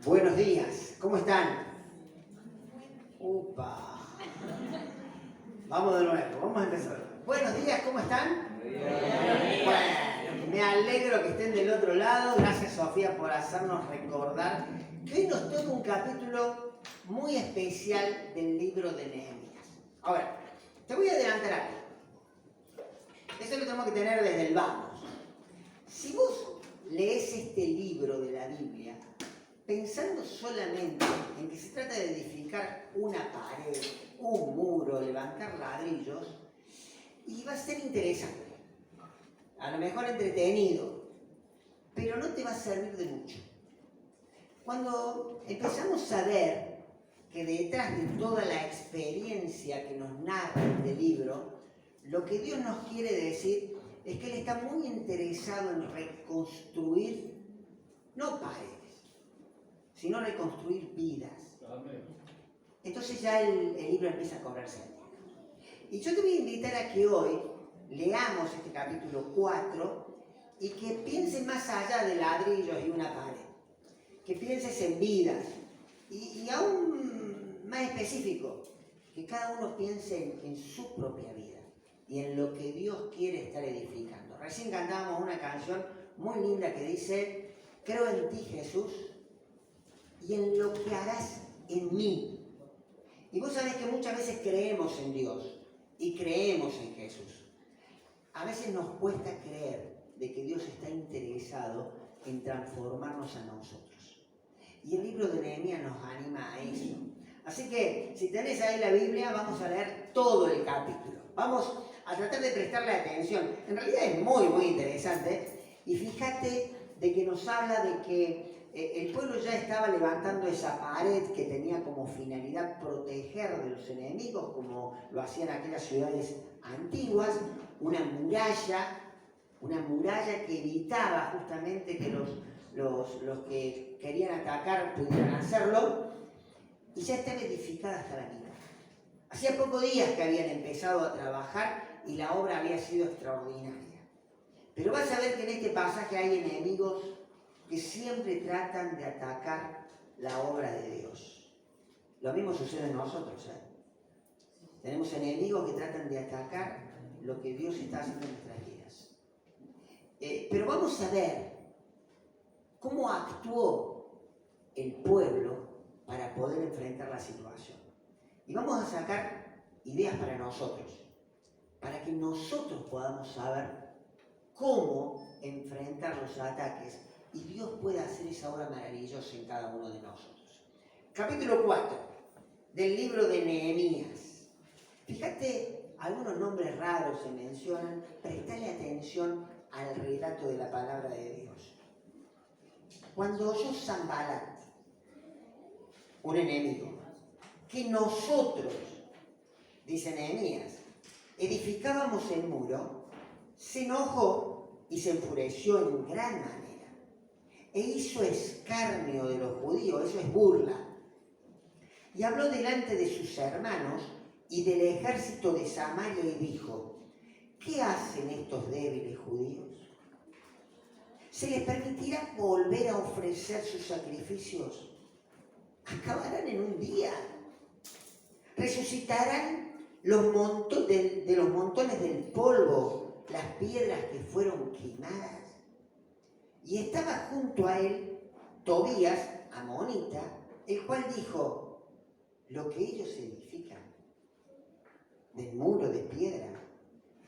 Buenos días, ¿cómo están? ¡Upa! Vamos de nuevo, vamos a empezar. Buenos días, ¿cómo están? Bueno, me alegro que estén del otro lado. Gracias, Sofía, por hacernos recordar que hoy nos toca un capítulo muy especial del libro de Nehemías. Ahora, te voy a adelantar algo. Eso lo tenemos que tener desde el vamos. Si vos lees este libro de la Biblia pensando solamente en que se trata de edificar una pared, un muro, levantar ladrillos, y va a ser interesante, a lo mejor entretenido, pero no te va a servir de mucho. Cuando empezamos a ver que detrás de toda la experiencia que nos narra este libro, lo que Dios nos quiere decir es que Él está muy interesado en reconstruir, no paredes, sino reconstruir vidas. Entonces ya el libro empieza a cobrar sentido. Y yo te voy a invitar a que hoy leamos este capítulo 4 y que pienses más allá de ladrillos y una pared. Que pienses en vidas. Y aún más específico, que cada uno piense en su propia vida y en lo que Dios quiere estar edificando. Recién cantábamos una canción muy linda que dice: creo en ti, Jesús, y en lo que harás en mí. Y vos sabés que muchas veces creemos en Dios y creemos en Jesús. A veces nos cuesta creer de que Dios está interesado en transformarnos a nosotros. Y el libro de Nehemías nos anima a eso. Así que, si tenés ahí la Biblia, vamos a leer todo el capítulo. Vamos a tratar de prestarle atención. En realidad es muy, muy interesante. Y fíjate de que nos habla de que el pueblo ya estaba levantando esa pared que tenía como finalidad proteger de los enemigos, como lo hacían aquellas ciudades antiguas, una muralla que evitaba justamente que los que querían atacar pudieran hacerlo, y ya estaba edificada hasta la mitad. Hacía pocos días que habían empezado a trabajar y la obra había sido extraordinaria. Pero vas a ver que en este pasaje hay enemigos que siempre tratan de atacar la obra de Dios. Lo mismo sucede en nosotros, Tenemos enemigos que tratan de atacar lo que Dios está haciendo en nuestras vidas. Pero vamos a ver cómo actuó el pueblo para poder enfrentar la situación. Y vamos a sacar ideas para nosotros, para que nosotros podamos saber cómo enfrentar los ataques y Dios puede hacer esa obra maravillosa en cada uno de nosotros. Capítulo 4 del libro de Nehemías. Fíjate, algunos nombres raros se mencionan. Prestale atención al relato de la palabra de Dios. Cuando oyó Sanbalat, un enemigo, que nosotros, dice Nehemías, edificábamos el muro, se enojó y se enfureció en gran manera. E hizo escarnio de los judíos, eso es burla. Y habló delante de sus hermanos y del ejército de Samaria y dijo: ¿qué hacen estos débiles judíos? ¿Se les permitirá volver a ofrecer sus sacrificios? ¿Acabarán en un día? ¿Resucitarán de los montones del polvo las piedras que fueron quemadas? Y estaba junto a él Tobías, amonita, el cual dijo: lo que ellos edifican del muro de piedra,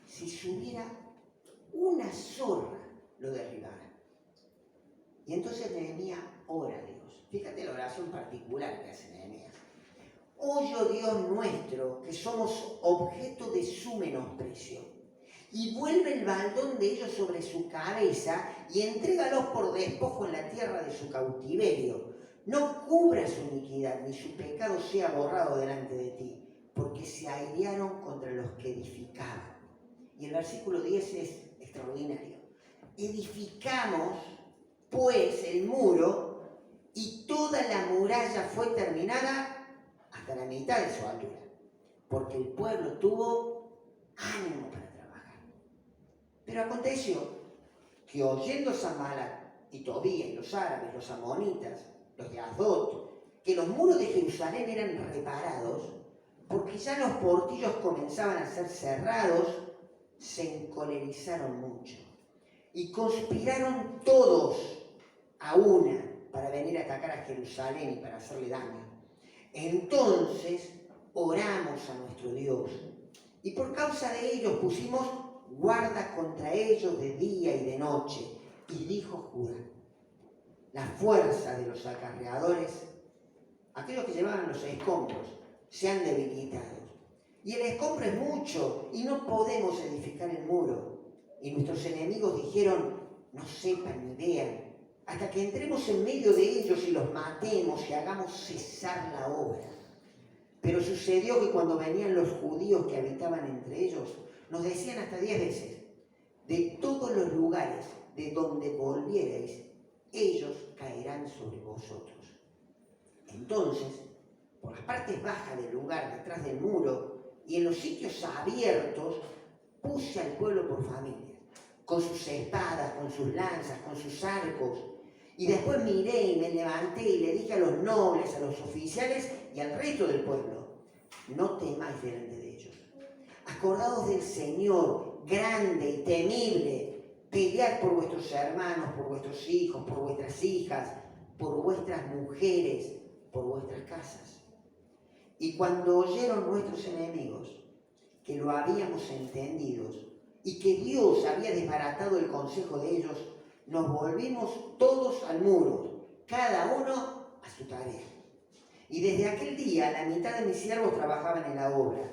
si subiera una zorra, lo derribará. Y entonces Nehemías ora a Dios. Fíjate la oración particular que hace Nehemías. Oye, oh Dios nuestro, que somos objeto de su menosprecio, y vuelve el baldón de ellos sobre su cabeza y entrégalos por despojo en la tierra de su cautiverio. No cubra su iniquidad, ni su pecado sea borrado delante de ti, porque se airaron contra los que edificaban. Y el versículo 10 es extraordinario. Edificamos, pues, el muro, y toda la muralla fue terminada hasta la mitad de su altura, porque el pueblo tuvo ánimo para trabajar. Pero aconteció que oyendo Sanbalat y Tobías y los árabes, los amonitas, los de Asdod, que los muros de Jerusalén eran reparados, porque ya los portillos comenzaban a ser cerrados, se encolerizaron mucho y conspiraron todos a una para venir a atacar a Jerusalén y para hacerle daño. Entonces oramos a nuestro Dios y por causa de ellos pusimos guarda contra ellos de día y de noche. Y dijo Judá: la fuerza de los acarreadores, aquellos que llevaban los escombros, se han debilitado. Y el escombro es mucho y no podemos edificar el muro. Y nuestros enemigos dijeron: no sepan ni vean, hasta que entremos en medio de ellos y los matemos y hagamos cesar la obra. Pero sucedió que cuando venían los judíos que habitaban entre ellos, nos decían hasta 10 veces: de todos los lugares de donde volvierais, ellos caerán sobre vosotros. Entonces, por las partes bajas del lugar, detrás del muro, y en los sitios abiertos, puse al pueblo por familias, con sus espadas, con sus lanzas, con sus arcos. Y después miré y me levanté y le dije a los nobles, a los oficiales y al resto del pueblo: no temáis delante de ellos. Acordaos del Señor, grande y temible. Pelead por vuestros hermanos, por vuestros hijos, por vuestras hijas, por vuestras mujeres, por vuestras casas. Y cuando oyeron nuestros enemigos que lo habíamos entendido y que Dios había desbaratado el consejo de ellos, nos volvimos todos al muro, cada uno a su tarea. Y desde aquel día la mitad de mis siervos trabajaban en la obra,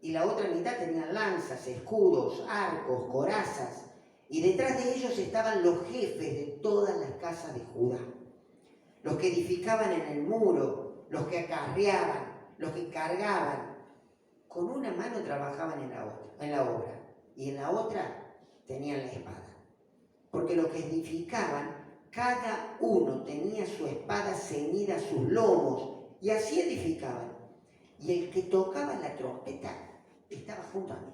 y la otra mitad tenían lanzas, escudos, arcos, corazas, y detrás de ellos estaban los jefes de todas las casas de Judá, los que edificaban en el muro, los que acarreaban, los que cargaban. Con una mano trabajaban en la obra, y en la otra tenían la espada. Porque los que edificaban, cada uno tenía su espada ceñida a sus lomos, y así edificaban. Y el que tocaba la trompeta estaba junto a mí.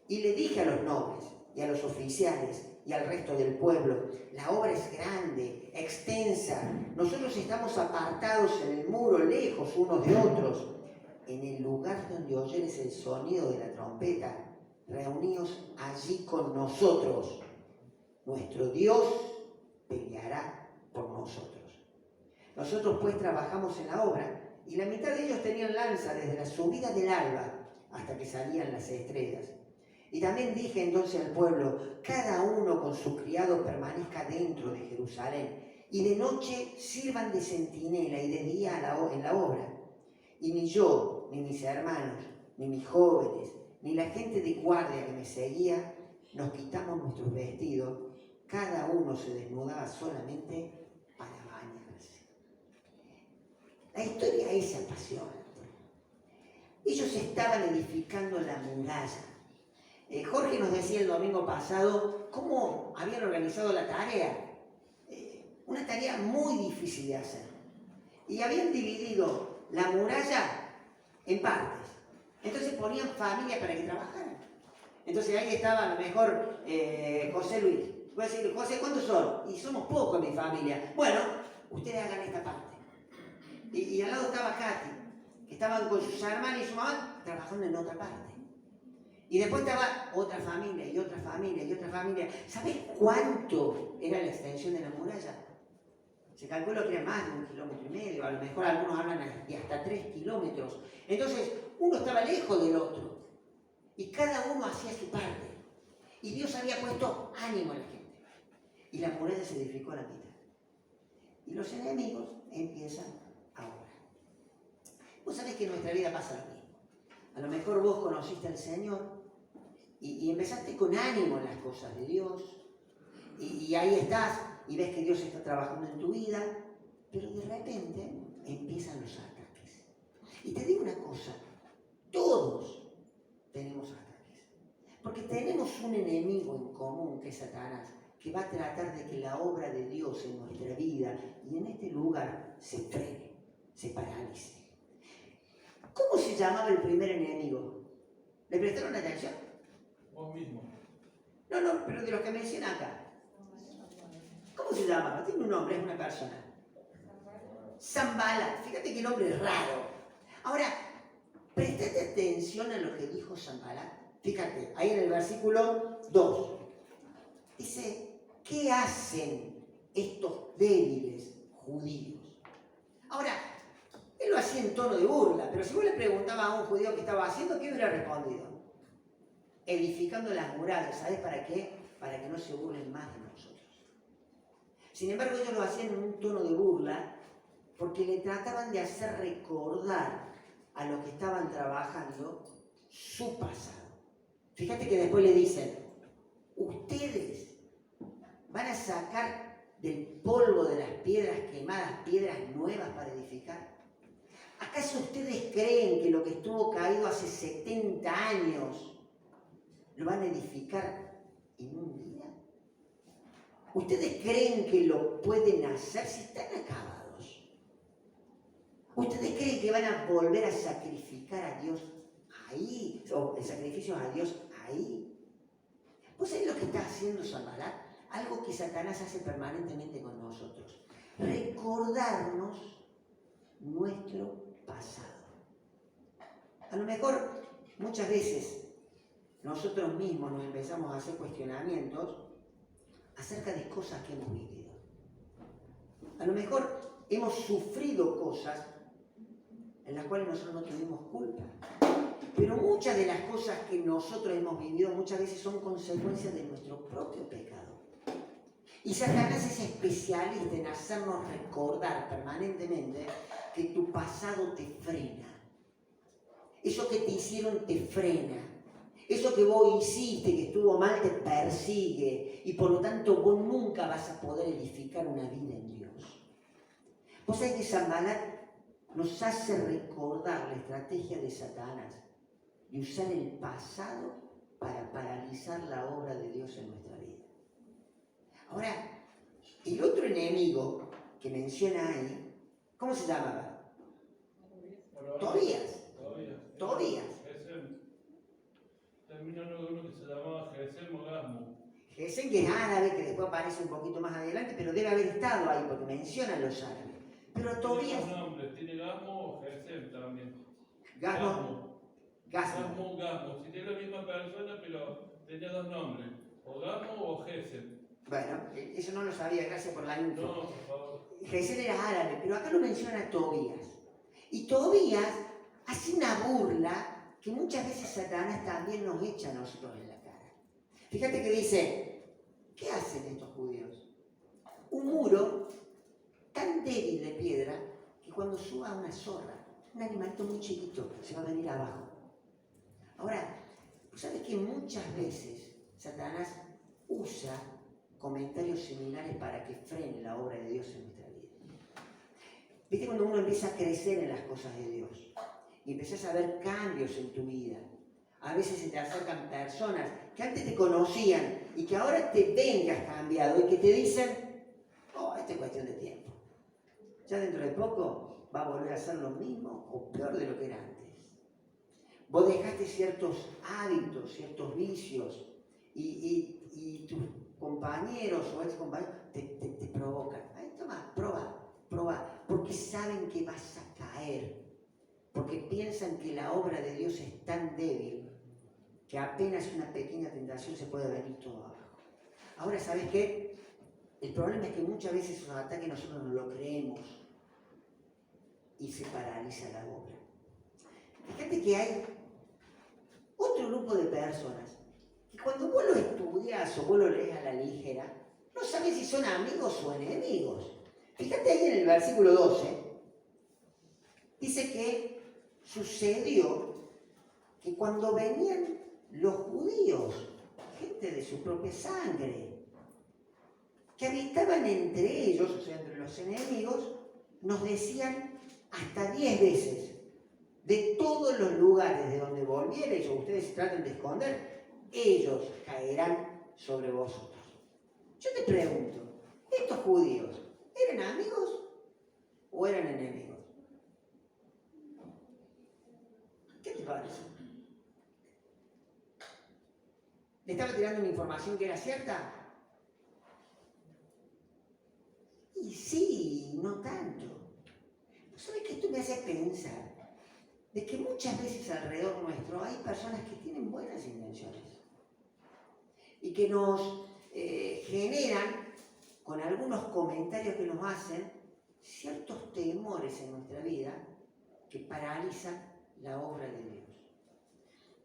Y le dije a los nobles, y a los oficiales, y al resto del pueblo: la obra es grande, extensa. Nosotros estamos apartados en el muro, lejos unos de otros. En el lugar donde oyeres el sonido de la trompeta, reuníos allí con nosotros. Nuestro Dios peleará por nosotros. Nosotros pues trabajamos en la obra, y la mitad de ellos tenían lanza desde la subida del alba hasta que salían las estrellas. Y también dije entonces al pueblo: cada uno con su criado permanezca dentro de Jerusalén, y de noche sirvan de centinela y de día en la obra. Y ni yo, ni mis hermanos, ni mis jóvenes, ni la gente de guardia que me seguía, nos quitamos nuestros vestidos. Cada uno se desnudaba solamente para bañarse. La historia es apasionante. Ellos estaban edificando la muralla. Jorge nos decía el domingo pasado cómo habían organizado la tarea. Una tarea muy difícil de hacer. Y habían dividido la muralla en partes. Entonces ponían familias para que trabajaran. Entonces ahí estaba a lo mejor José Luis. Voy a decir: José, ¿cuántos son? Y somos pocos en mi familia. Bueno, ustedes hagan esta parte. Y al lado estaba Katy, que estaban con sus hermanas y su mamá trabajando en otra parte. Y después estaba otra familia y otra familia y otra familia. ¿Sabes cuánto era la extensión de la muralla? Se calculó que era más de 1,5 kilómetros, a lo mejor algunos hablan de hasta 3 kilómetros. Entonces, uno estaba lejos del otro. Y cada uno hacía su parte. Y Dios había puesto ánimo a la gente. Y la muralla se edificó a la mitad. Y los enemigos empiezan ahora. Vos sabés que en nuestra vida pasa lo mismo. A lo mejor vos conociste al Señor y empezaste con ánimo en las cosas de Dios. Y ahí estás y ves que Dios está trabajando en tu vida. Pero de repente empiezan los ataques. Y te digo una cosa. Todos tenemos ataques. Porque tenemos un enemigo en común, que es Satanás, que va a tratar de que la obra de Dios en nuestra vida y en este lugar se frene, se paralice. ¿Cómo se llamaba el primer enemigo? ¿Le prestaron atención? Vos mismo. No, pero de los que mencionan acá. ¿Cómo se llamaba? Tiene un nombre, es una persona. Sanbalat. Fíjate qué nombre raro. Ahora, prestate atención a lo que dijo Sanbalat. Fíjate, ahí en el versículo 2. Dice, ¿qué hacen estos débiles judíos? Ahora, él lo hacía en tono de burla, pero si vos le preguntabas a un judío qué estaba haciendo, ¿qué hubiera respondido? Edificando las murallas. ¿Sabes para qué? Para que no se burlen más de nosotros. Sin embargo, ellos lo hacían en un tono de burla porque le trataban de hacer recordar a los que estaban trabajando su pasado. Fíjate que después le dicen, ustedes van a sacar del polvo de las piedras quemadas piedras nuevas para edificar. ¿Acaso ustedes creen que lo que estuvo caído hace 70 años lo van a edificar en un día? ¿Ustedes creen que lo pueden hacer si están acabados? ¿Ustedes creen que van a volver a sacrificar a Dios ahí? ¿O el sacrificio a Dios ahí? ¿Vos sabés lo que está haciendo Sanbalat? Algo que Satanás hace permanentemente con nosotros. Recordarnos nuestro pasado. A lo mejor muchas veces nosotros mismos nos empezamos a hacer cuestionamientos acerca de cosas que hemos vivido. A lo mejor hemos sufrido cosas en las cuales nosotros no tuvimos culpa. Pero muchas de las cosas que nosotros hemos vivido muchas veces son consecuencias de nuestro propio pecado. Y Satanás es especialista en hacernos recordar permanentemente que tu pasado te frena. Eso que te hicieron te frena. Eso que vos hiciste que estuvo mal te persigue. Y por lo tanto vos nunca vas a poder edificar una vida en Dios. Vos sabés que Sanbalat nos hace recordar la estrategia de Satanás de usar el pasado para paralizar la obra de Dios en nuestra vida. Ahora, el otro enemigo que menciona ahí, ¿cómo se llamaba? Tobías. Terminó uno que se llamaba Gesem o Gasmo. Gesem, que es árabe, que después aparece un poquito más adelante, pero debe haber estado ahí porque menciona a los árabes. Pero Tobías... Tiene dos nombres, tiene Gasmo o Gesem también. Gasmo. Si tiene la misma persona, pero tenía dos nombres, o Gasmo o Gesem. Bueno, eso no lo sabía, gracias por la info. No, por favor. Gesem era árabe, pero acá lo menciona Tobías. Y Tobías hace una burla que muchas veces Satanás también nos echa a nosotros en la cara. Fíjate que dice, ¿qué hacen estos judíos? Un muro tan débil de piedra que cuando suba una zorra, un animalito muy chiquito, se va a venir abajo. Ahora, ¿sabes que muchas veces Satanás usa comentarios similares para que frene la obra de Dios en nuestra vida? ¿Viste cuando uno empieza a crecer en las cosas de Dios? Y empezás a ver cambios en tu vida. A veces se te acercan personas que antes te conocían y que ahora te ven que has cambiado y que te dicen, oh, esta es cuestión de tiempo. Ya dentro de poco va a volver a ser lo mismo o peor de lo que era antes. Vos dejaste ciertos hábitos, ciertos vicios y tus compañeros o ex compañeros te provocan. Ay, toma, proba, porque saben que vas a caer. Porque piensan que la obra de Dios es tan débil que apenas una pequeña tentación se puede venir todo abajo. Ahora, ¿sabes qué? El problema es que muchas veces esos ataques nosotros no lo creemos y se paraliza la obra. Fíjate que hay otro grupo de personas que cuando vos lo estudias o vos lo lees a la ligera, no sabes si son amigos o enemigos. Fíjate ahí en el versículo 12, dice que sucedió que cuando venían los judíos, gente de su propia sangre, que habitaban entre ellos, o sea, entre los enemigos, nos decían hasta 10 veces, de todos los lugares de donde volvierais o ustedes traten de esconder, ellos caerán sobre vosotros. Yo te pregunto, ¿estos judíos eran amigos o eran enemigos? ¿Qué te parece? ¿Le estaba tirando una información que era cierta? Y sí, no tanto. esto me hace pensar de que muchas veces alrededor nuestro hay personas que tienen buenas intenciones y que nos generan, con algunos comentarios que nos hacen, ciertos temores en nuestra vida que paralizan la obra de Dios.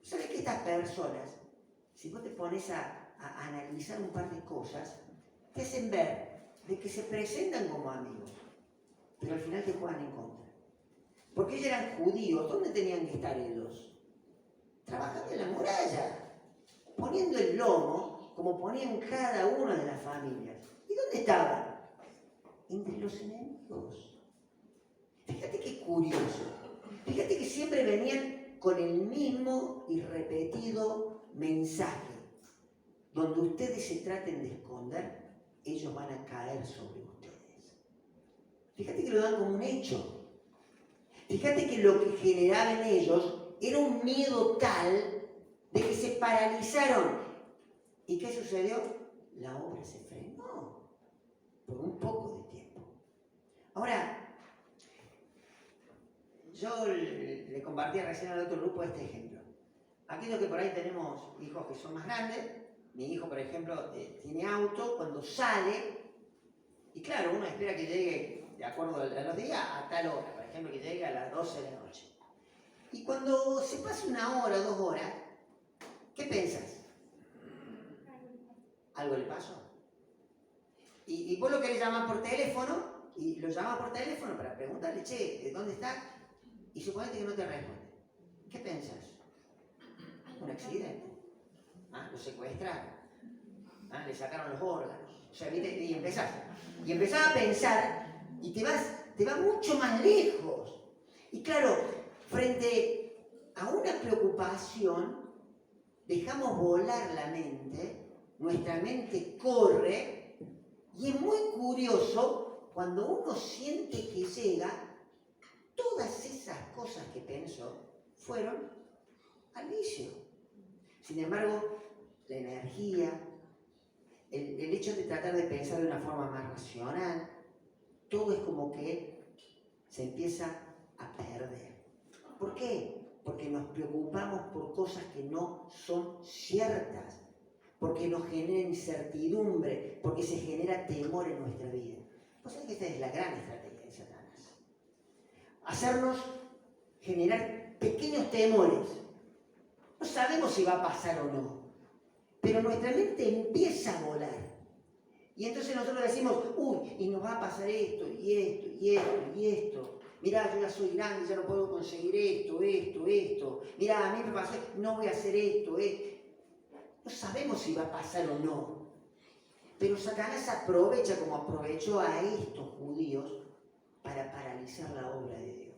¿Sabes que estas personas, si vos te pones a analizar un par de cosas, te hacen ver de que se presentan como amigos, pero al final te juegan en contra? Porque ellos eran judíos. ¿Dónde tenían que estar ellos? Trabajando en la muralla, poniendo el lomo como ponían cada una de las familias. ¿Y dónde estaban? Entre los enemigos. Fíjate qué curioso. Fíjate que siempre venían con el mismo y repetido mensaje. Donde ustedes se traten de esconder, ellos van a caer sobre ustedes. Fíjate que lo dan como un hecho. Fíjate que lo que generaba en ellos era un miedo tal de que se paralizaron. ¿Y qué sucedió? La obra se frenó por un poco de tiempo. Ahora, yo le compartí recién al otro grupo este ejemplo. Aquellos que por ahí tenemos hijos que son más grandes, mi hijo, por ejemplo, tiene auto, cuando sale, y claro, uno espera que llegue de acuerdo a los días a tal hora, por ejemplo, que llegue a las 12 de la noche. Y cuando se pasa 1 hora, 2 horas, ¿qué piensas? ¿Algo le pasó? Y vos lo querés llamar por teléfono, y lo llamas por teléfono para preguntarle, che, ¿dónde está? Y suponete que no te responde. ¿Qué piensas? ¿Un accidente? ¿Ah? ¿Lo secuestraron? ¿Ah? ¿Le sacaron los órganos? O sea, ¿viste? Y empezás a pensar y te vas mucho más lejos. Y claro, frente a una preocupación, dejamos volar la mente, nuestra mente corre, y es muy curioso cuando uno siente que llega, todas esas cosas que pensó fueron al vicio. Sin embargo, la energía, el hecho de tratar de pensar de una forma más racional, todo es como que se empieza a perder. ¿Por qué? Porque nos preocupamos por cosas que no son ciertas, porque nos genera incertidumbre, porque se genera temor en nuestra vida. Vos sabés que esta es la gran estrategia de Satanás. Hacernos generar pequeños temores. No sabemos si va a pasar o no, pero nuestra mente empieza a volar. Y entonces nosotros decimos, uy, y nos va a pasar esto, y esto, y esto, y esto. Mirá, yo ya soy grande, ya no puedo conseguir esto. Mirá, a mí me pasó, no voy a hacer esto. No sabemos si va a pasar o no. Pero Satanás aprovecha, como aprovechó a estos judíos, para paralizar la obra de Dios.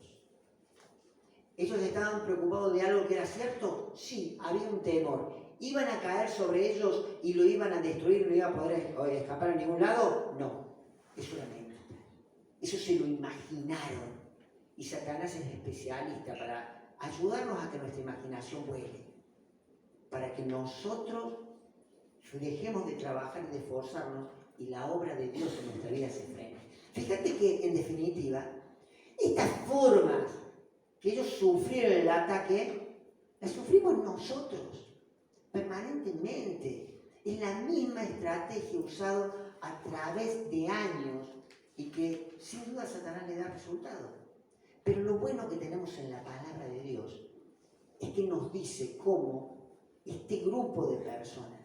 ¿Ellos estaban preocupados de algo que era cierto? Sí, había un temor. ¿Iban a caer sobre ellos y lo iban a destruir, no iba a poder escapar a ningún lado? No, es una mentira. Eso se lo imaginaron. Y Satanás es especialista para ayudarnos a que nuestra imaginación vuele. Para que nosotros dejemos de trabajar y de esforzarnos y la obra de Dios en nuestra vida se frene. Fíjate que, en definitiva, estas formas que ellos sufrieron el ataque, las sufrimos nosotros, permanentemente. Es la misma estrategia usada a través de años y que sin duda a Satanás le da resultado. Pero lo bueno que tenemos en la palabra de Dios es que nos dice cómo este grupo de personas,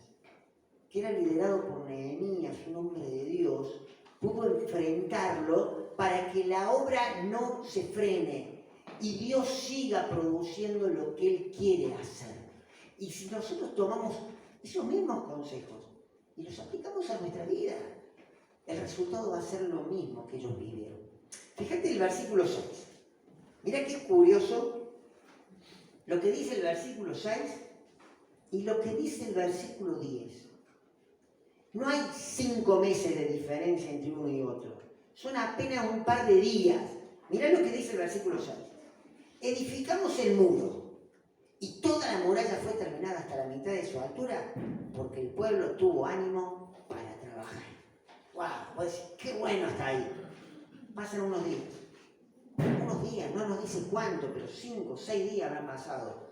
que era liderado por Nehemías, un hombre de Dios, pudo enfrentarlo para que la obra no se frene y Dios siga produciendo lo que Él quiere hacer. Y si nosotros tomamos esos mismos consejos y los aplicamos a nuestra vida, el resultado va a ser lo mismo que ellos vivieron. Fíjate el versículo 6. Mira qué curioso lo que dice el versículo 6 y lo que dice el versículo 10. No hay 5 meses de diferencia entre uno y otro. Son apenas un par de días. Mirá lo que dice el versículo 6. Edificamos el muro y toda la muralla fue terminada hasta la mitad de su altura porque el pueblo tuvo ánimo para trabajar. ¡Wow! Vos decís, qué bueno está ahí. Pasan unos días. días, no nos dice cuánto, pero 5 o 6 días habrán pasado.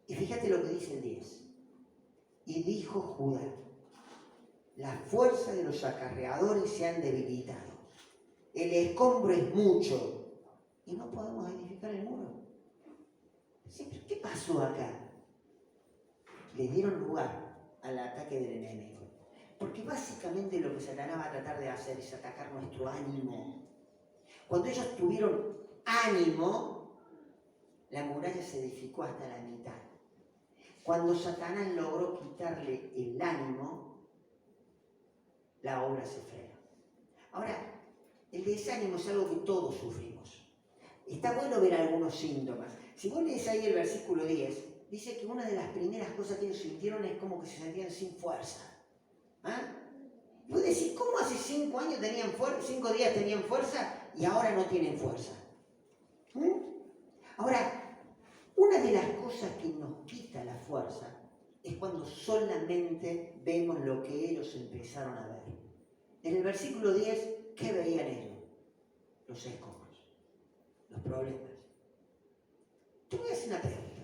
Y fíjate lo que dice el 10. Y dijo Judá, la fuerza de los acarreadores se han debilitado. El escombro es mucho y no podemos edificar el muro. ¿Qué pasó acá? Le dieron lugar al ataque del enemigo. Porque básicamente lo que Satanás va a tratar de hacer es atacar nuestro ánimo. Cuando ellos tuvieron ánimo, la muralla se edificó hasta la mitad. Cuando Satanás logró quitarle el ánimo, la obra se frena. Ahora, el desánimo es algo que todos sufrimos. Está bueno ver algunos síntomas. Si vos lees ahí el versículo 10, dice que una de las primeras cosas que ellos sintieron es como que se sentían sin fuerza. ¿Ah? Y vos decís, ¿cómo hace 5 años tenían fuerza, 5 días tenían fuerza y ahora no tienen fuerza? Ahora, una de las cosas que nos quita la fuerza es cuando solamente vemos lo que ellos empezaron a ver. En el versículo 10, ¿qué veían ellos? Los escombros, los problemas. Te voy a hacer una pregunta.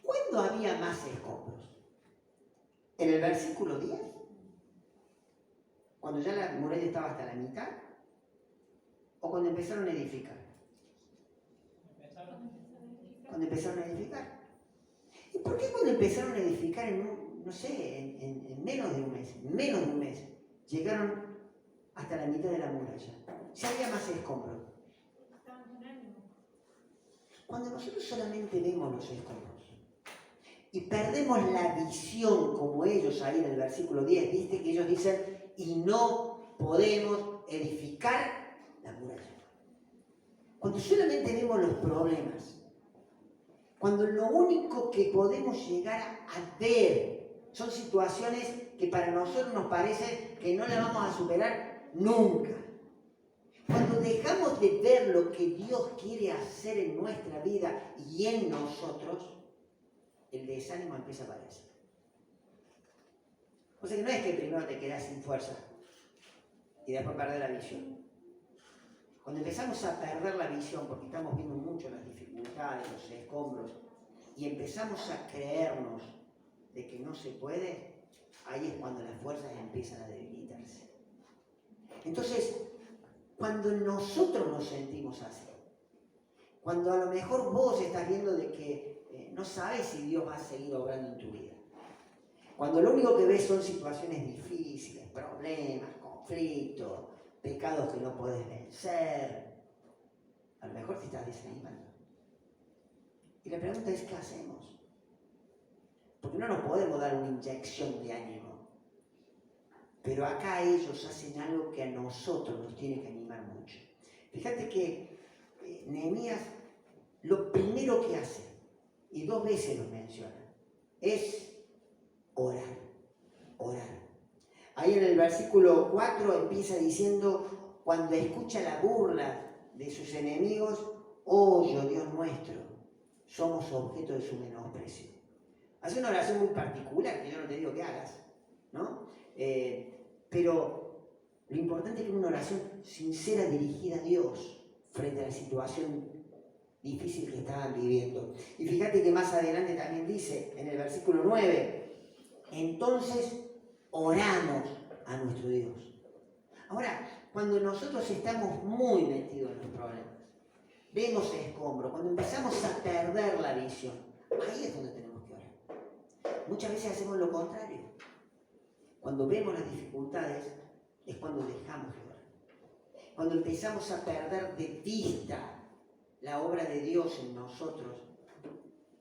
¿Cuándo había más escombros? ¿En el versículo 10? ¿Cuando ya la muralla estaba hasta la mitad? ¿O cuando empezaron a edificar? Cuando empezaron a edificar. ¿Y por qué cuando empezaron a edificar en menos de un mes, llegaron hasta la mitad de la muralla? Si había más escombros. Cuando nosotros solamente vemos los escombros y perdemos la visión como ellos ahí en el versículo 10, viste que ellos dicen, y no podemos edificar la muralla. Cuando solamente vemos los problemas, cuando lo único que podemos llegar a ver son situaciones que para nosotros nos parece que no las vamos a superar nunca. Cuando dejamos de ver lo que Dios quiere hacer en nuestra vida y en nosotros, el desánimo empieza a aparecer. O sea que no es que primero te quedas sin fuerza y después perder la visión. Cuando empezamos a perder la visión, porque estamos viendo mucho las dificultades, los escombros, y empezamos a creernos de que no se puede, ahí es cuando las fuerzas empiezan a debilitarse. Entonces, cuando nosotros nos sentimos así, cuando a lo mejor vos estás viendo de que no sabes si Dios va a seguir obrando en tu vida, cuando lo único que ves son situaciones difíciles, problemas, conflictos, pecados que no puedes vencer, a lo mejor te estás desanimando. Y la pregunta es, ¿qué hacemos? Porque no nos podemos dar una inyección de ánimo. Pero acá ellos hacen algo que a nosotros nos tiene que animar mucho. Fíjate que Nehemías lo primero que hace, y 2 veces lo menciona, es orar. Ahí en el versículo 4 empieza diciendo, cuando escucha la burla de sus enemigos, oye, Dios nuestro, somos objeto de su menosprecio. Hace una oración muy particular, que yo no te digo que hagas, ¿no? Pero lo importante es que una oración sincera dirigida a Dios frente a la situación difícil que estaban viviendo. Y fíjate que más adelante también dice, en el versículo 9, entonces oramos a nuestro Dios. Ahora, cuando nosotros estamos muy metidos en los problemas, vemos escombros, cuando empezamos a perder la visión, ahí es donde tenemos que orar. Muchas veces hacemos lo contrario. Cuando vemos las dificultades, es cuando dejamos de orar. Cuando empezamos a perder de vista la obra de Dios en nosotros,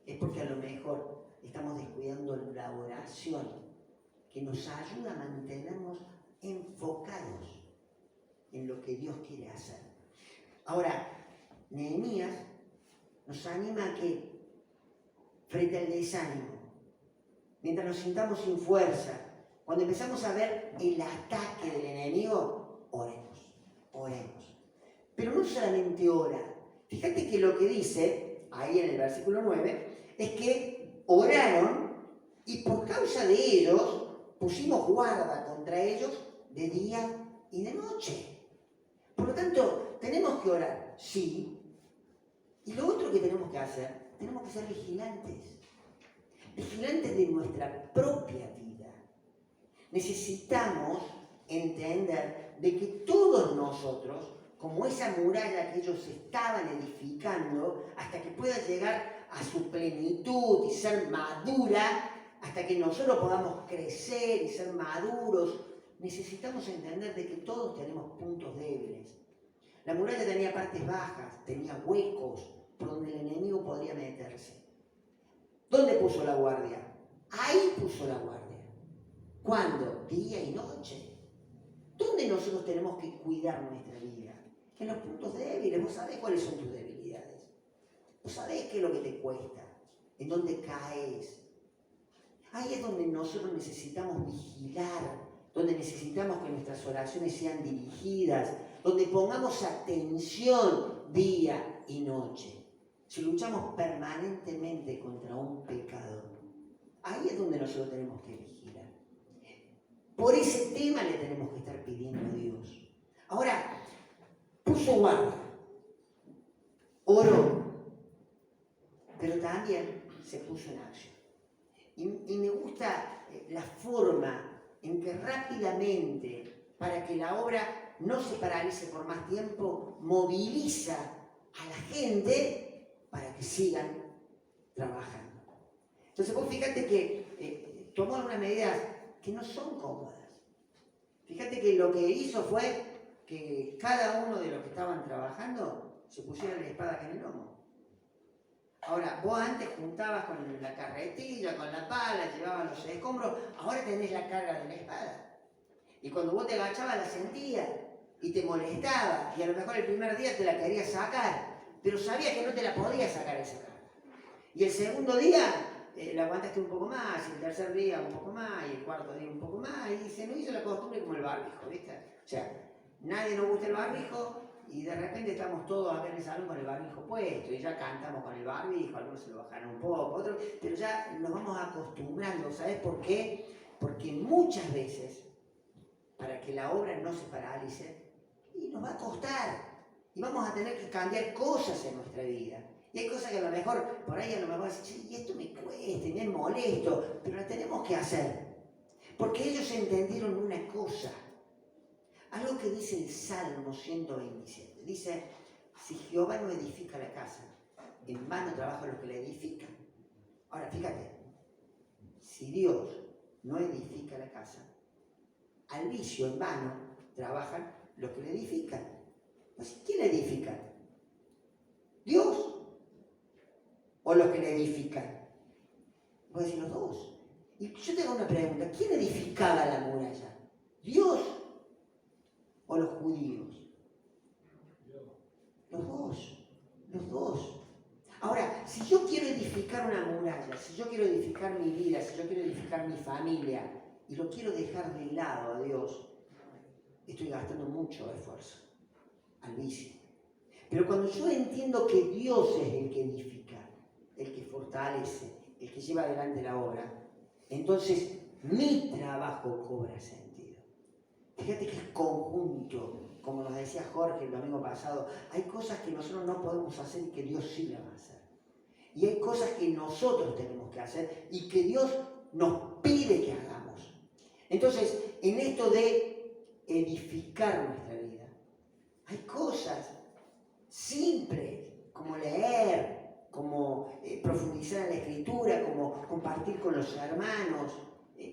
es porque a lo mejor estamos descuidando la oración, que nos ayuda a mantenernos enfocados en lo que Dios quiere hacer. Ahora, Nehemías nos anima a que, frente al desánimo, mientras nos sintamos sin fuerza, cuando empezamos a ver el ataque del enemigo, oremos. Pero no solamente ora. Fíjate que lo que dice, ahí en el versículo 9, es que oraron y por causa de ellos pusimos guarda contra ellos de día y de noche. Por lo tanto, tenemos que orar, sí. Y lo otro que tenemos que hacer, tenemos que ser vigilantes. Vigilantes de nuestra propia vida. Necesitamos entender de que todos nosotros, como esa muralla que ellos estaban edificando, hasta que pueda llegar a su plenitud y ser madura, hasta que nosotros podamos crecer y ser maduros, necesitamos entender de que todos tenemos puntos débiles. La muralla tenía partes bajas, tenía huecos por donde el enemigo podría meterse. ¿Dónde puso la guardia? Ahí puso la guardia. ¿Cuándo? Día y noche. ¿Dónde nosotros tenemos que cuidar nuestra vida? En los puntos débiles. Vos sabés cuáles son tus debilidades. Vos sabés qué es lo que te cuesta. En dónde caes. Ahí es donde nosotros necesitamos vigilar, donde necesitamos que nuestras oraciones sean dirigidas, donde pongamos atención día y noche. Si luchamos permanentemente contra un pecado, ahí es donde nosotros tenemos que vigilar. Por ese tema le tenemos que estar pidiendo a Dios. Ahora, puso guardia, oró, pero también se puso en acción. Y me gusta la forma en que rápidamente, para que la obra no se paralice por más tiempo, moviliza a la gente para que sigan trabajando. Entonces vos fíjate que tomó unas medidas que no son cómodas. Fíjate que lo que hizo fue que cada uno de los que estaban trabajando se pusiera la espada en el lomo. Ahora, vos antes juntabas con la carretilla, con la pala, llevabas los escombros, ahora tenés la carga de la espada. Y cuando vos te agachabas la sentías y te molestaba, y a lo mejor el primer día te la querías sacar, pero sabías que no te la podías sacar esa carga. Y el segundo día la aguantaste un poco más, y el tercer día un poco más, y el cuarto día un poco más, y se nos hizo la costumbre como el barbijo, ¿viste? O sea, nadie nos gusta el barbijo, y de repente estamos todos acá en el salón con el barbijo puesto, y ya cantamos con el barbijo, algunos se lo bajaron un poco, otros, pero ya nos vamos acostumbrando, ¿sabes por qué? Porque muchas veces, para que la obra no se paralice, y nos va a costar, y vamos a tener que cambiar cosas en nuestra vida. Y hay cosas que a lo mejor, por ahí a lo mejor decís, y esto me cuesta, me es molesto, pero lo tenemos que hacer. Porque ellos entendieron una cosa, algo que dice el Salmo 127. Dice, si Jehová no edifica la casa, en vano trabajan los que la edifican. Ahora, fíjate, si Dios no edifica la casa, al vicio en vano trabajan los que la edifican. Pues, ¿quién la edifica? ¿Dios? ¿O los que la edifican? Voy a decir los dos. Y yo te hago una pregunta, ¿quién edificaba la muralla? ¿Dios o los judíos? Los dos, los dos. Ahora, si yo quiero edificar una muralla, si yo quiero edificar mi vida, si yo quiero edificar mi familia, y lo quiero dejar de lado a Dios, estoy gastando mucho esfuerzo al vicio. Pero cuando yo entiendo que Dios es el que edifica, el que fortalece, el que lleva adelante la obra, entonces mi trabajo cobra sentido. Fíjate que es conjunto, como nos decía Jorge el domingo pasado, hay cosas que nosotros no podemos hacer y que Dios sí las va a hacer. Y hay cosas que nosotros tenemos que hacer y que Dios nos pide que hagamos. Entonces, en esto de edificar nuestra vida, hay cosas simples, como leer, como profundizar en la escritura, como compartir con los hermanos,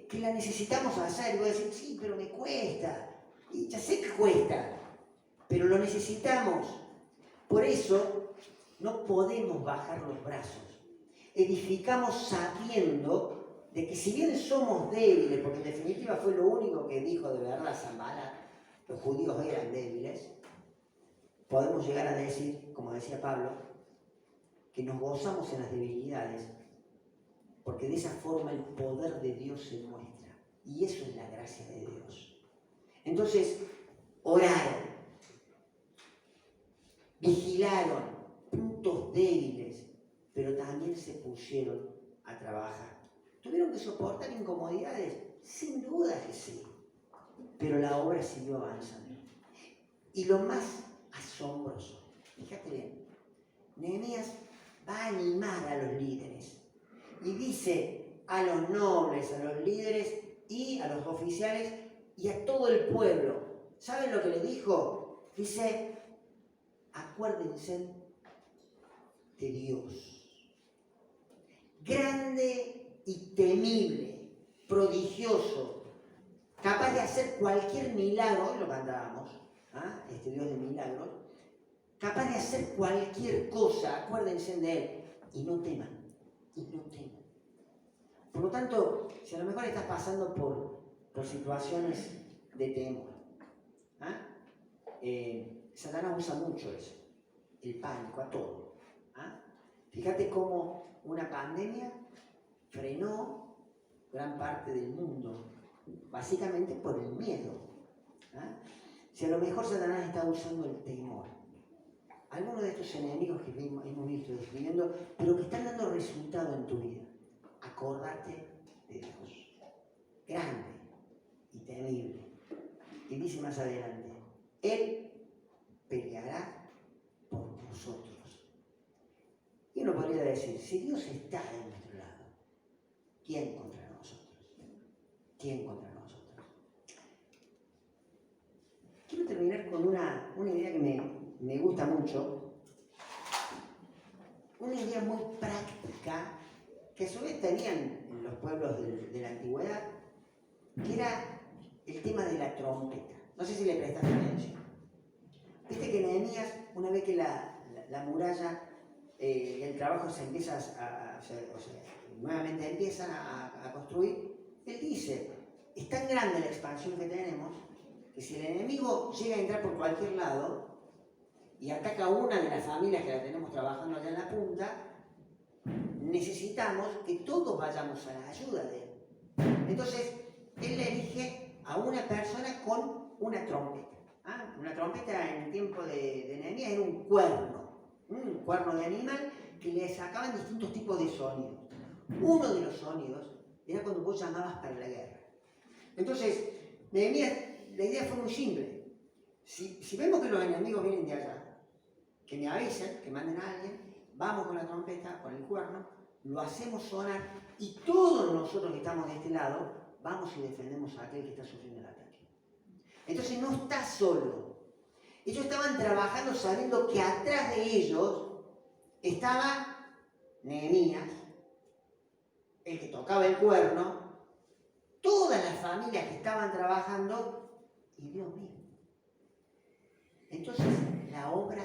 que la necesitamos hacer. Y voy a decir, sí, pero me cuesta. Y ya sé que cuesta, pero lo necesitamos. Por eso no podemos bajar los brazos. Edificamos sabiendo de que si bien somos débiles, porque en definitiva fue lo único que dijo de verdad Sanballat, los judíos eran débiles, podemos llegar a decir, como decía Pablo, que nos gozamos en las debilidades, porque de esa forma el poder de Dios se muestra. Y eso es la gracia de Dios. Entonces, oraron, vigilaron puntos débiles, pero también se pusieron a trabajar. ¿Tuvieron que soportar incomodidades? Sin duda que sí. Pero la obra siguió avanzando. Y lo más asombroso, fíjate bien, Nehemías va a animar a los líderes y dice a los nobles, a los líderes y a los oficiales y a todo el pueblo. ¿Saben lo que le dijo? Dice, acuérdense de Dios, grande y temible, prodigioso, capaz de hacer cualquier milagro, hoy lo cantábamos, este Dios de milagros, capaz de hacer cualquier cosa, acuérdense de Él, y no teman, y no teman. Por lo tanto, si a lo mejor estás pasando por situaciones de temor, Satanás usa mucho eso, el pánico a todo. Fíjate cómo una pandemia frenó gran parte del mundo, básicamente por el miedo. Si a lo mejor Satanás está usando el temor, algunos de estos enemigos que hemos visto describiendo, pero que están dando resultado en tu vida, acordate de Dios, grande y temible. Y dice más adelante, Él peleará por nosotros. Y uno podría decir, si Dios está de nuestro lado, ¿quién contra nosotros? ¿Quién contra nosotros? Quiero terminar con una idea que me gusta mucho, una idea muy práctica que a su vez tenían en los pueblos de la antigüedad, que era el tema de la trompeta. No sé si le prestaste atención. Viste que Nehemías, una vez que la muralla, el trabajo se empieza nuevamente empiezan a construir, él dice, es tan grande la expansión que tenemos, que si el enemigo llega a entrar por cualquier lado y ataca a una de las familias que la tenemos trabajando allá en la punta, necesitamos que todos vayamos a la ayuda de él. Entonces, él le elige a una persona con una trompeta. Una trompeta en el tiempo de Nehemías era un cuerno de animal que le sacaban distintos tipos de sonidos. Uno de los sonidos era cuando vos llamabas para la guerra. Entonces, Nehemías, la idea fue muy simple. Si vemos que los enemigos vienen de allá, que me avisen, que manden a alguien, vamos con la trompeta, con el cuerno, lo hacemos sonar y todos nosotros que estamos de este lado, vamos y defendemos a aquel que está sufriendo el ataque. Entonces no está solo. Ellos estaban trabajando sabiendo que atrás de ellos estaba Nehemías, el que tocaba el cuerno, todas las familias que estaban trabajando y Dios mismo. Entonces la obra,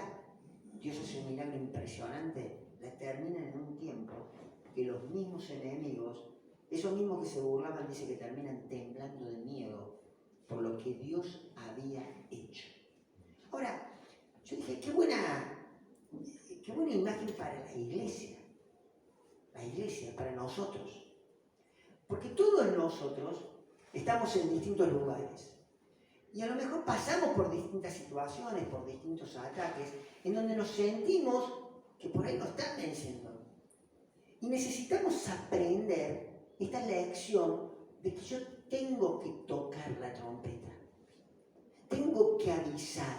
Dios hace un milagro impresionante, la termina en un tiempo que los mismos enemigos, esos mismos que se burlaban, dice que terminan temblando de miedo por lo que Dios había hecho. Ahora, yo dije, qué buena imagen para la iglesia, para nosotros. Porque todos nosotros estamos en distintos lugares. Y a lo mejor pasamos por distintas situaciones, por distintos ataques, en donde nos sentimos que por ahí nos están venciendo. Y necesitamos aprender esta lección de que yo tengo que tocar la trompeta, tengo que avisar,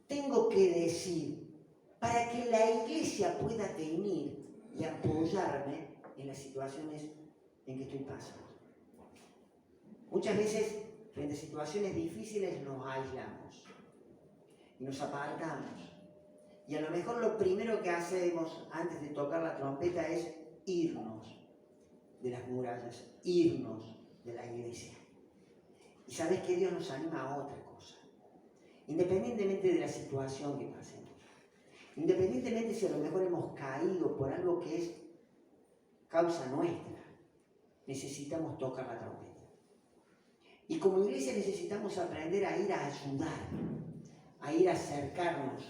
tengo que decir, para que la iglesia pueda venir y apoyarme en las situaciones en que estoy pasando. Muchas veces, frente a situaciones difíciles, nos aislamos y nos apartamos. Y a lo mejor lo primero que hacemos antes de tocar la trompeta es irnos de las murallas, irnos de la iglesia. Y sabes que Dios nos anima a otra cosa. Independientemente de la situación que pasemos, independientemente si a lo mejor hemos caído por algo que es causa nuestra, necesitamos tocar la trompeta. Y como iglesia necesitamos aprender a ir a ayudar, a ir a acercarnos,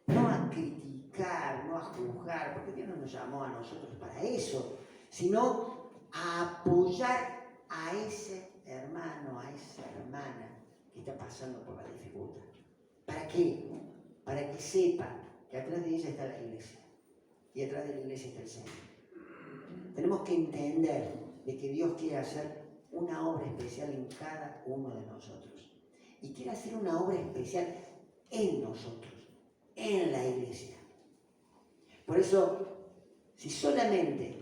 no a criticar, no a juzgar, porque Dios no nos llamó a nosotros para eso, sino a apoyar a ese hermano, a esa hermana que está pasando por la dificultad. ¿Para qué? Para que sepa que atrás de ella está la iglesia y atrás de la iglesia está el Señor. Tenemos que entender de que Dios quiere hacer una obra especial en cada uno de nosotros. Y quiere hacer una obra especial en nosotros, en la iglesia. Por eso, si solamente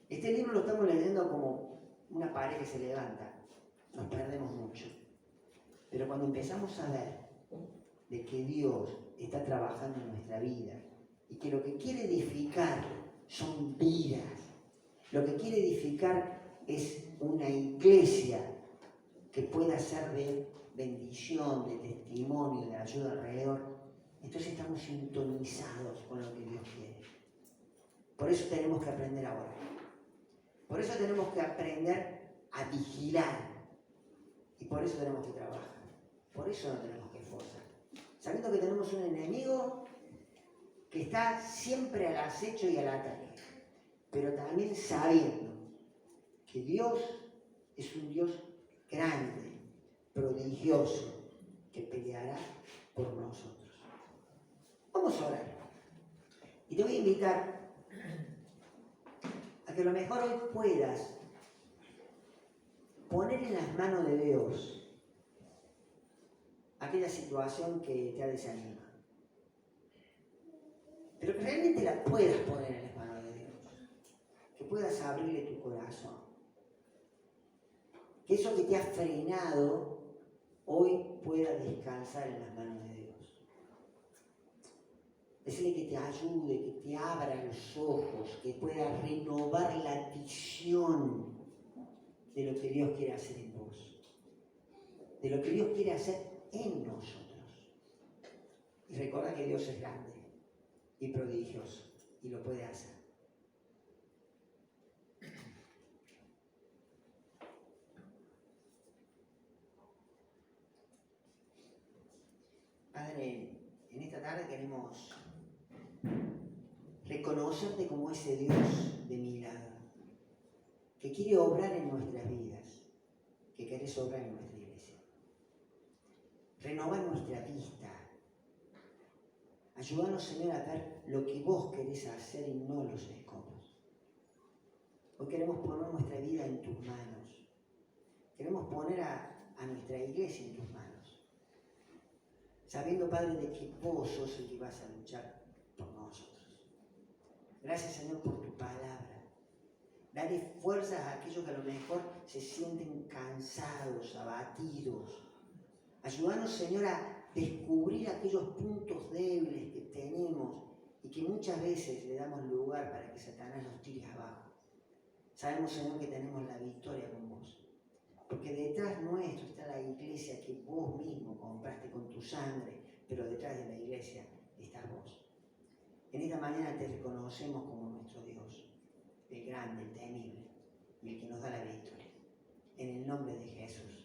este libro lo estamos leyendo como una pared que se levanta, nos perdemos mucho. Pero cuando empezamos a ver de que Dios está trabajando en nuestra vida y que lo que quiere edificar son vidas, lo que quiere edificar es una iglesia que pueda ser de bendición, de testimonio, de ayuda alrededor, entonces estamos sintonizados con lo que Dios quiere. Por eso tenemos que aprender a orar. Por eso tenemos que aprender a vigilar. Y por eso tenemos que trabajar. Por eso no tenemos que esforzar. Sabiendo que tenemos un enemigo que está siempre al acecho y al ataque. Pero también sabiendo que Dios es un Dios grande, prodigioso, que peleará por nosotros. Vamos a orar. Y te voy a invitar a que a lo mejor hoy puedas poner en las manos de Dios aquella situación que te desanima. Pero que realmente la puedas poner en las manos de Dios. Que puedas abrirle tu corazón. Que eso que te ha frenado hoy pueda descansar en las manos de Dios. Decirle que te ayude, que te abra los ojos, que pueda renovar la visión de lo que Dios quiere hacer en vos, de lo que Dios quiere hacer en nosotros. Y recuerda que Dios es grande y prodigioso y lo puede hacer. Padre, en esta tarde queremos reconocerte como ese Dios de milagro, que quiere obrar en nuestras vidas, que querés obrar en nuestra iglesia. Renovar nuestra vista. Ayúdanos, Señor, a ver lo que vos querés hacer y no los escombros. Hoy queremos poner nuestra vida en tus manos. Queremos poner a nuestra iglesia en tus manos. Sabiendo, Padre, de que vos sos el que vas a luchar por nosotros. Gracias, Señor, por tu palabra. Dale fuerzas a aquellos que a lo mejor se sienten cansados, abatidos. Ayúdanos, Señor, a descubrir aquellos puntos débiles que tenemos y que muchas veces le damos lugar para que Satanás nos tire abajo. Sabemos, Señor, que tenemos la victoria con vos. Porque detrás nuestro está la iglesia que vos mismo compraste con tu sangre, pero detrás de la iglesia estás vos. En esta mañana te reconocemos como nuestro Dios, el grande, el temible, y el que nos da la victoria. En el nombre de Jesús.